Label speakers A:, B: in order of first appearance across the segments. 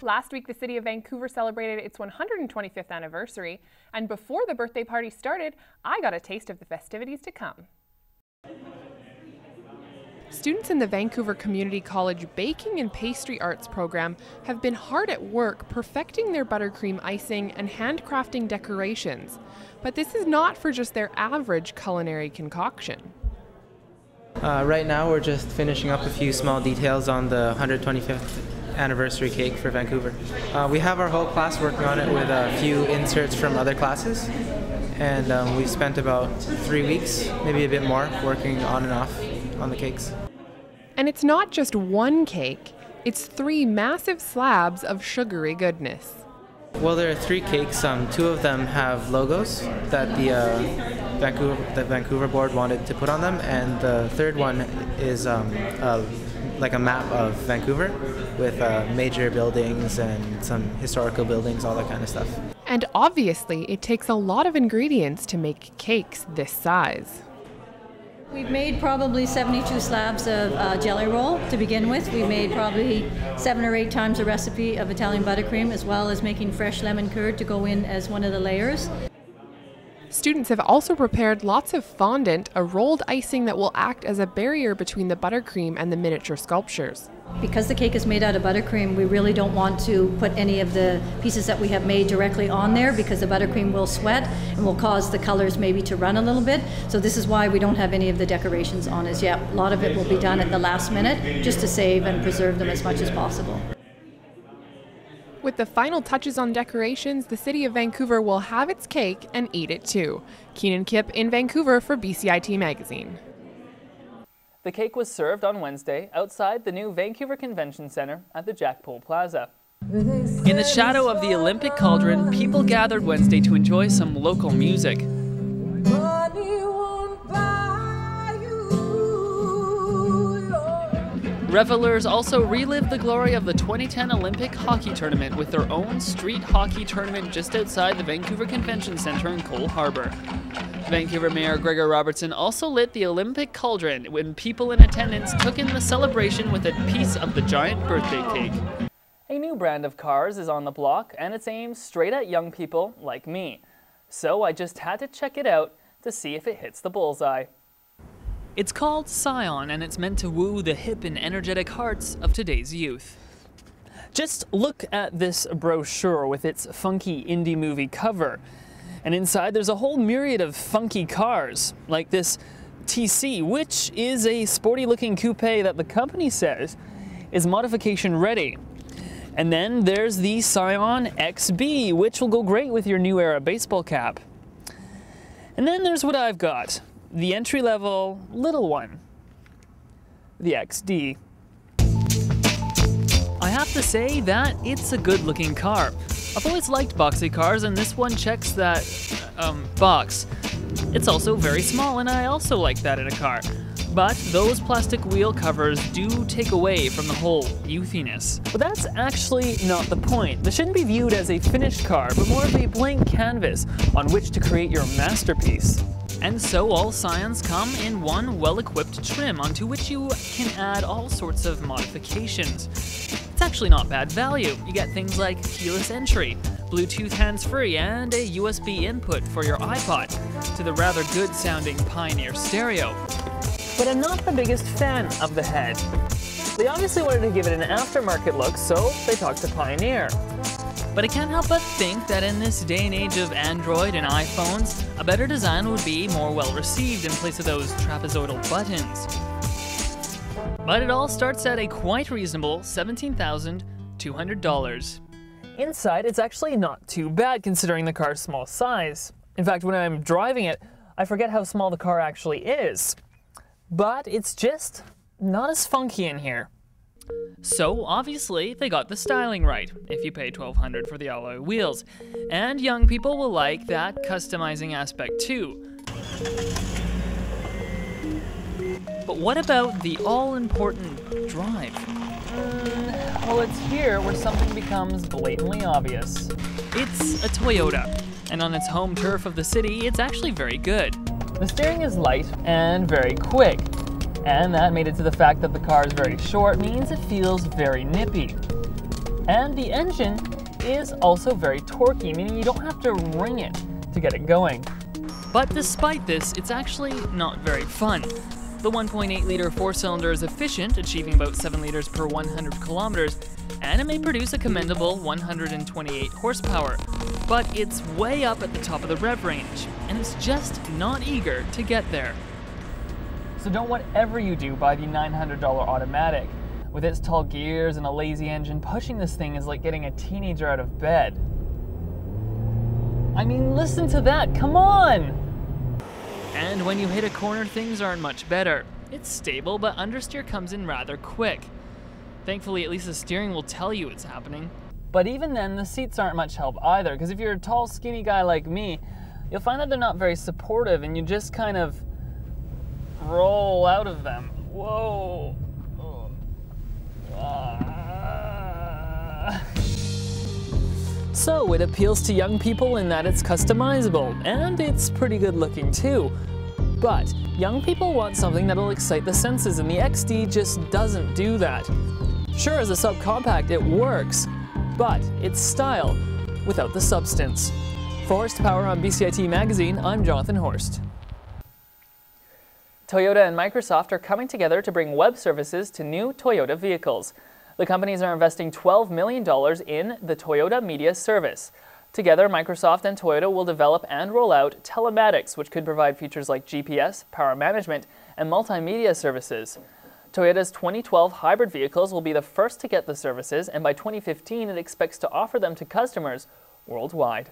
A: Last week, the city of Vancouver celebrated its 125th anniversary, and before the birthday party started, I got a taste of the festivities to come. Students in the Vancouver Community College Baking and Pastry Arts program have been hard at work perfecting their buttercream icing and handcrafting decorations. But this is not for just their average culinary concoction.
B: Right now we're just finishing up a few small details on the 125th anniversary cake for Vancouver. We have our whole class working on it with a few inserts from other classes, and we've spent about 3 weeks, maybe a bit more, working on and off on the cakes.
A: And it's not just one cake, it's 3 massive slabs of sugary goodness.
B: Well, there are 3 cakes. 2 of them have logos that the Vancouver board wanted to put on them, and the third one is like a map of Vancouver with major buildings and some historical buildings, all that kind of stuff.
A: And obviously, it takes a lot of ingredients to make cakes this size.
C: We've made probably 72 slabs of jelly roll to begin with. We made probably 7 or 8 times the recipe of Italian buttercream, as well as making fresh lemon curd to go in as one of the layers.
A: Students have also prepared lots of fondant, a rolled icing that will act as a barrier between the buttercream and the miniature sculptures.
C: Because the cake is made out of buttercream, we really don't want to put any of the pieces that we have made directly on there, because the buttercream will sweat and will cause the colors maybe to run a little bit. So this is why we don't have any of the decorations on as yet. A lot of it will be done at the last minute, just to save and preserve them as much as possible.
A: With the final touches on decorations, the city of Vancouver will have its cake and eat it too. Keenan Kipp in Vancouver for BCIT Magazine.
D: The cake was served on Wednesday outside the new Vancouver Convention Centre at the Jack Pole Plaza. In the shadow of the Olympic cauldron, people gathered Wednesday to enjoy some local music. Revelers also relived the glory of the 2010 Olympic hockey tournament with their own street hockey tournament just outside the Vancouver Convention Centre in Cole Harbour. Vancouver Mayor Gregor Robertson also lit the Olympic cauldron when people in attendance took in the celebration with a piece of the giant birthday cake. A new brand of cars is on the block, and it's aimed straight at young people like me. So I just had to check it out to see if it hits the bullseye. It's called Scion, and it's meant to woo the hip and energetic hearts of today's youth. Just look at this brochure with its funky indie movie cover. And inside there's a whole myriad of funky cars, like this TC, which is a sporty looking coupe that the company says is modification ready. And then there's the Scion XB, which will go great with your new era baseball cap. And then there's what I've got. The entry-level little one, the XD. I have to say that it's a good-looking car. I've always liked boxy cars, and this one checks that box. It's also very small, and I also like that in a car. But those plastic wheel covers do take away from the whole youthiness. But that's actually not the point. This shouldn't be viewed as a finished car, but more of a blank canvas on which to create your masterpiece. And so all Scions come in one well-equipped trim onto which you can add all sorts of modifications. It's actually not bad value. You get things like keyless entry, Bluetooth hands-free, and a USB input for your iPod, to the rather good-sounding Pioneer stereo. But I'm not the biggest fan of the head. They obviously wanted to give it an aftermarket look, so they talked to Pioneer. But I can't help but think that in this day and age of Android and iPhones, a better design would be more well received in place of those trapezoidal buttons. But it all starts at a quite reasonable $17,200. Inside, it's actually not too bad considering the car's small size. In fact, when I'm driving it, I forget how small the car actually is. But it's just not as funky in here. So obviously they got the styling right, if you pay $1,200 for the alloy wheels. And young people will like that customizing aspect too. But what about the all-important drive? Well, it's here where something becomes blatantly obvious. It's a Toyota, and on its home turf of the city, it's actually very good. The steering is light and very quick. And that, mated to the fact that the car is very short, means it feels very nippy. And the engine is also very torquey, meaning you don't have to wring it to get it going. But despite this, it's actually not very fun. The 1.8-liter four-cylinder is efficient, achieving about 7 liters per 100 kilometers, and it may produce a commendable 128 horsepower. But it's way up at the top of the rev range, and it's just not eager to get there. So don't whatever you do buy the $900 automatic. With its tall gears and a lazy engine, pushing this thing is like getting a teenager out of bed. I mean, listen to that, come on! And when you hit a corner, things aren't much better. It's stable, but understeer comes in rather quick. Thankfully, at least the steering will tell you it's happening. But even then, the seats aren't much help either, because if you're a tall, skinny guy like me, you'll find that they're not very supportive, and you just kind of roll out of them. Whoa. So it appeals to young people in that it's customizable, and it's pretty good looking too. But young people want something that'll excite the senses, and the XD just doesn't do that. Sure, as a subcompact it works, but it's style without the substance. For Horstpower on BCIT Magazine, I'm Jonathan Horst. Toyota and Microsoft are coming together to bring web services to new Toyota vehicles. The companies are investing $12 million in the Toyota Media Service. Together, Microsoft and Toyota will develop and roll out telematics, which could provide features like GPS, power management, and multimedia services. Toyota's 2012 hybrid vehicles will be the first to get the services, and by 2015 it expects to offer them to customers worldwide.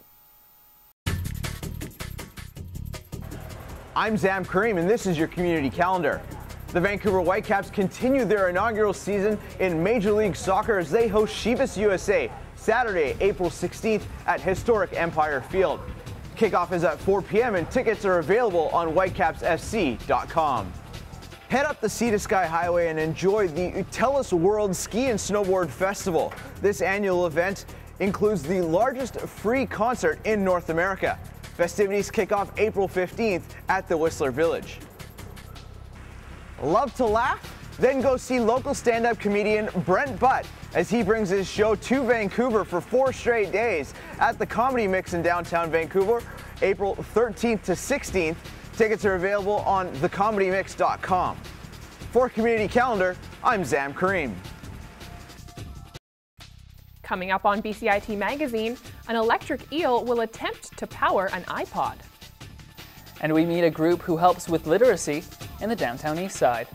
E: I'm Zam Kareem, and this is your community calendar. The Vancouver Whitecaps continue their inaugural season in Major League Soccer as they host Chivas USA Saturday, April 16th at historic Empire Field. Kickoff is at 4 p.m. and tickets are available on whitecapsfc.com. Head up the Sea to Sky Highway and enjoy the Utellus World Ski and Snowboard Festival. This annual event includes the largest free concert in North America. Festivities kick off April 15th at the Whistler Village. Love to laugh? Then go see local stand-up comedian Brent Butt as he brings his show to Vancouver for 4 straight days at the Comedy Mix in downtown Vancouver, April 13th to 16th. Tickets are available on thecomedymix.com. For Community Calendar, I'm Zam Kareem.
A: Coming up on BCIT Magazine, an electric eel will attempt to power an iPod.
D: And we meet a group who helps with literacy in the downtown east side.